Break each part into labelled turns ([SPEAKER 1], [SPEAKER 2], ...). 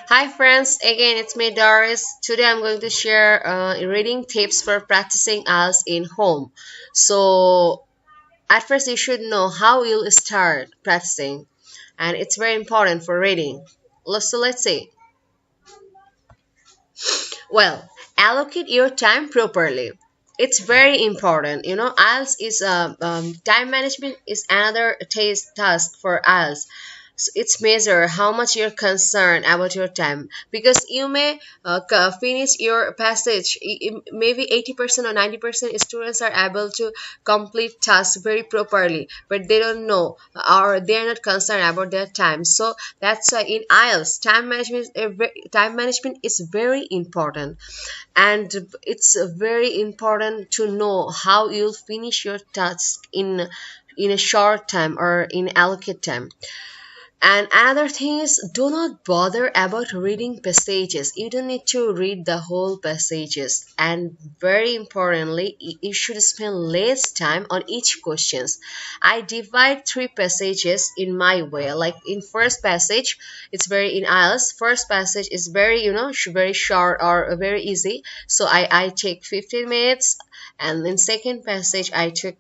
[SPEAKER 1] Hi friends, again it's me Doris. Today I'm going to share reading tips for practicing IELTS in home. So at first you should know how you'll start practicing, and it's very important for reading. Let's see. Well, allocate your time properly. It's very important. IELTS is time management is another task for IELTS. So it's measure how much you're concerned about your time, because you may finish your passage. Maybe 80% or 90% students are able to complete tasks very properly, but they don't know, or they're not concerned about their time. So that's why in IELTS time management is very important, and it's very important to know how you'll finish your task in a short time or in allocate time. And another thing is, do not bother about reading passages. You don't need to read the whole passages. And very importantly, you should spend less time on each questions. I divide three passages in my way. Like in first passage, it's very in IELTS. First passage is very, very short or very easy. So I take 15 minutes, and in second passage I took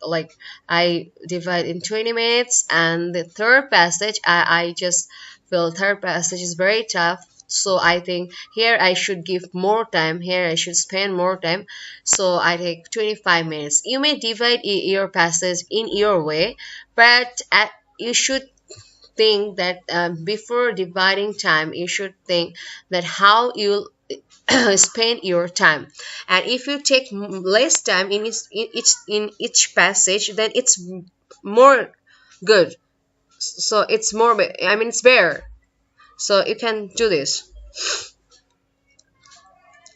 [SPEAKER 1] like I divide in 20 minutes, and the third passage I just feel third passage is very tough, so I think here I should give more time, here I should spend more time, so I take 25 minutes. You may divide your passage in your way, but you should think that before dividing time you should think that how you'll spend your time. And if you take less time in each passage, then it's more good. So it's more, I mean, it's better, so you can do this.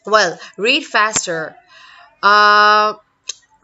[SPEAKER 1] Well, read faster. uh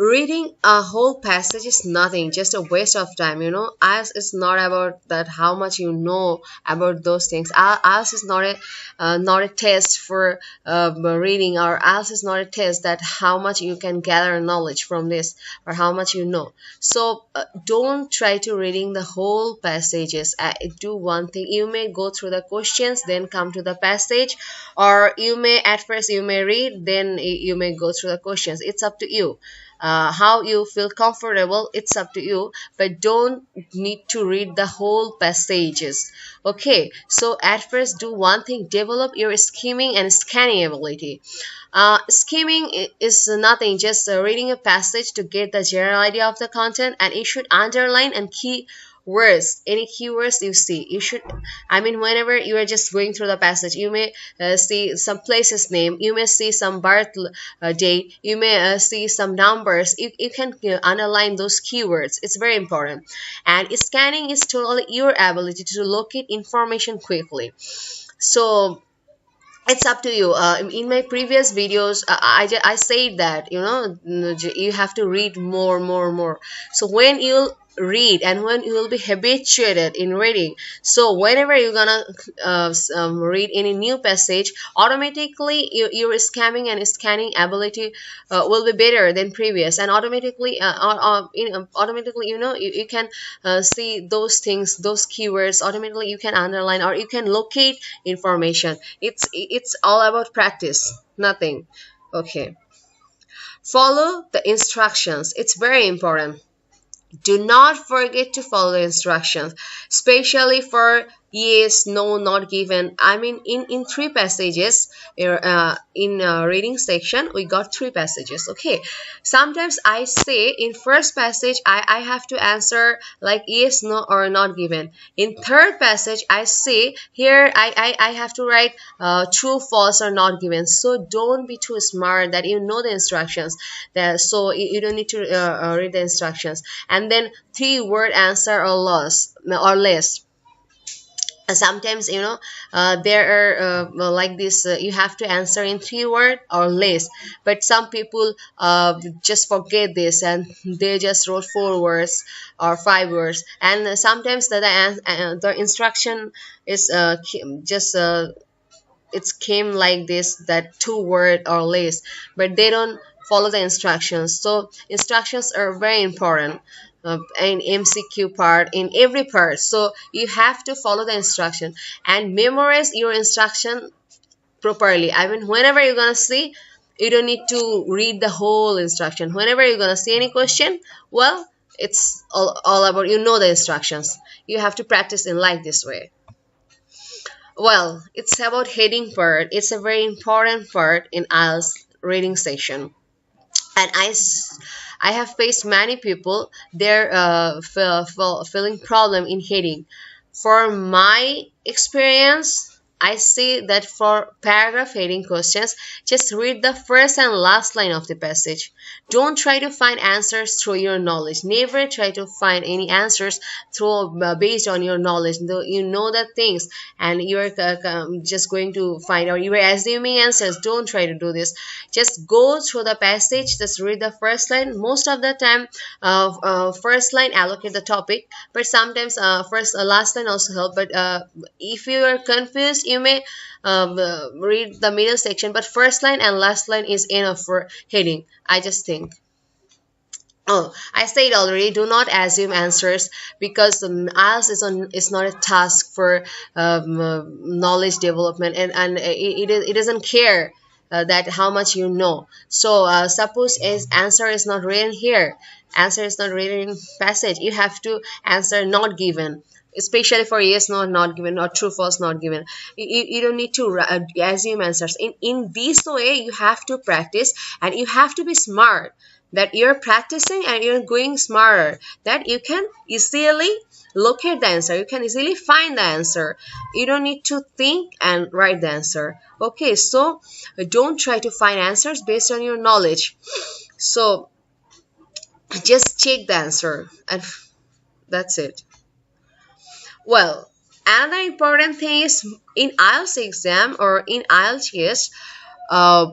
[SPEAKER 1] Reading a whole passage is nothing, just a waste of time. As it's not about that how much you know about those things. As is not a test for reading, or as is not a test that how much you can gather knowledge from this, or how much you know. So don't try to reading the whole passages. Do one thing: you may go through the questions, then come to the passage, or you may at first you may read, then you may go through the questions. It's up to you. How you feel comfortable, it's up to you, but don't need to read the whole passages. Okay, so at first do one thing: develop your skimming and scanning ability. Skimming is nothing, just reading a passage to get the general idea of the content, and you should underline and key words, any keywords you see. You should, I mean, whenever you are just going through the passage, you may see some places name, you may see some birth date, you may see some numbers. You can underline those keywords. It's very important. And scanning is totally your ability to locate information quickly. So it's up to you. In my previous videos, I said that you have to read more. So when you read, and when you will be habituated in reading, so whenever you're gonna read any new passage, automatically your scanning and scanning ability will be better than previous, and automatically you can see those things, those keywords. Automatically you can underline, or you can locate information. It's all about practice, nothing. Okay, follow the instructions. It's very important. Do not forget to follow the instructions, especially for yes, no, not given. I mean, in three passages, in reading section, we got three passages. Okay, sometimes I say in first passage I have to answer like yes, no, or not given. In third passage I say here I have to write true, false, or not given. So don't be too smart that you know the instructions, that so you don't need to read the instructions. And then three word answer or less. Sometimes there are like this, you have to answer in three word or less, but some people just forget this, and they just wrote four words or five words. And sometimes the instruction is just it came like this, that two word or less, but they don't follow the instructions. So instructions are very important. in MCQ part, in every part. So you have to follow the instruction and memorize your instruction properly. I mean, whenever you're gonna see, you don't need to read the whole instruction. Whenever you're gonna see any question, well, it's all about, you know, the instructions. You have to practice in like this way. Well, it's about heading part. It's a very important part in IELTS reading session. And I have faced many people, they're feeling problem in heading. For my experience, I see that for paragraph heading questions, just read the first and last line of the passage. Don't try to find answers through your knowledge. Never try to find any answers through based on your knowledge. Though you know the things and you're just going to find out, you are assuming answers. Don't try to do this. Just go through the passage. Just read the first line. Most of the time, first line allocate the topic, but sometimes first last line also help. But if you are confused, you may read the middle section, but first line and last line is enough for heading, I just think. Oh, I said already, do not assume answers, because IELTS is not a task for knowledge development, and it doesn't care that how much you know. So suppose is answer is not written here, answer is not written in passage, you have to answer not given, especially for yes, no, not given, or true, false, not given. You don't need to assume answers. In this way, you have to practice and you have to be smart, that you're practicing and you're going smarter, that you can easily locate the answer, you can easily find the answer. You don't need to think and write the answer. Okay, so don't try to find answers based on your knowledge. So just check the answer and that's it. Well, another important thing is in IELTS exam or in IELTS test,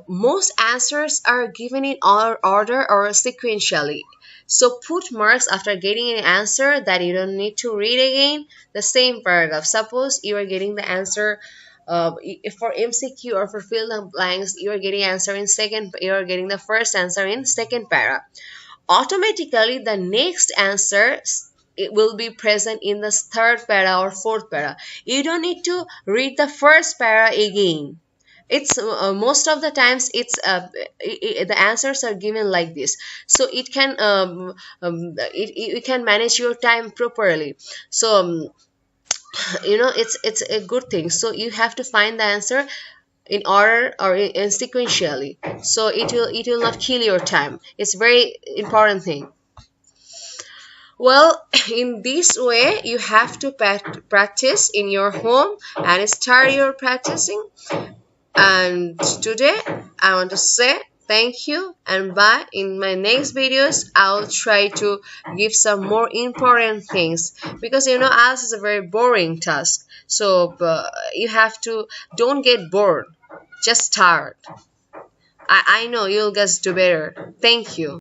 [SPEAKER 1] most answers are given in order or sequentially. So put marks after getting an answer that you don't need to read again the same paragraph. Suppose you are getting the answer for MCQ or for fill in blanks, you are getting answer in second, you are getting the first answer in second paragraph. Automatically the next answer, it will be present in the third para or fourth para. You don't need to read the first para again. It's most of the times it's the answers are given like this, so it can you can manage your time properly. So you know, it's a good thing. So you have to find the answer in order or in sequentially, so it will not kill your time. It's very important thing. Well, in this way you have to practice in your home and start your practicing. And today I want to say thank you and bye. In my next videos I'll try to give some more important things, because you know IELTS is a very boring task. So you have to, don't get bored, just start. I know you'll guys do better. Thank you.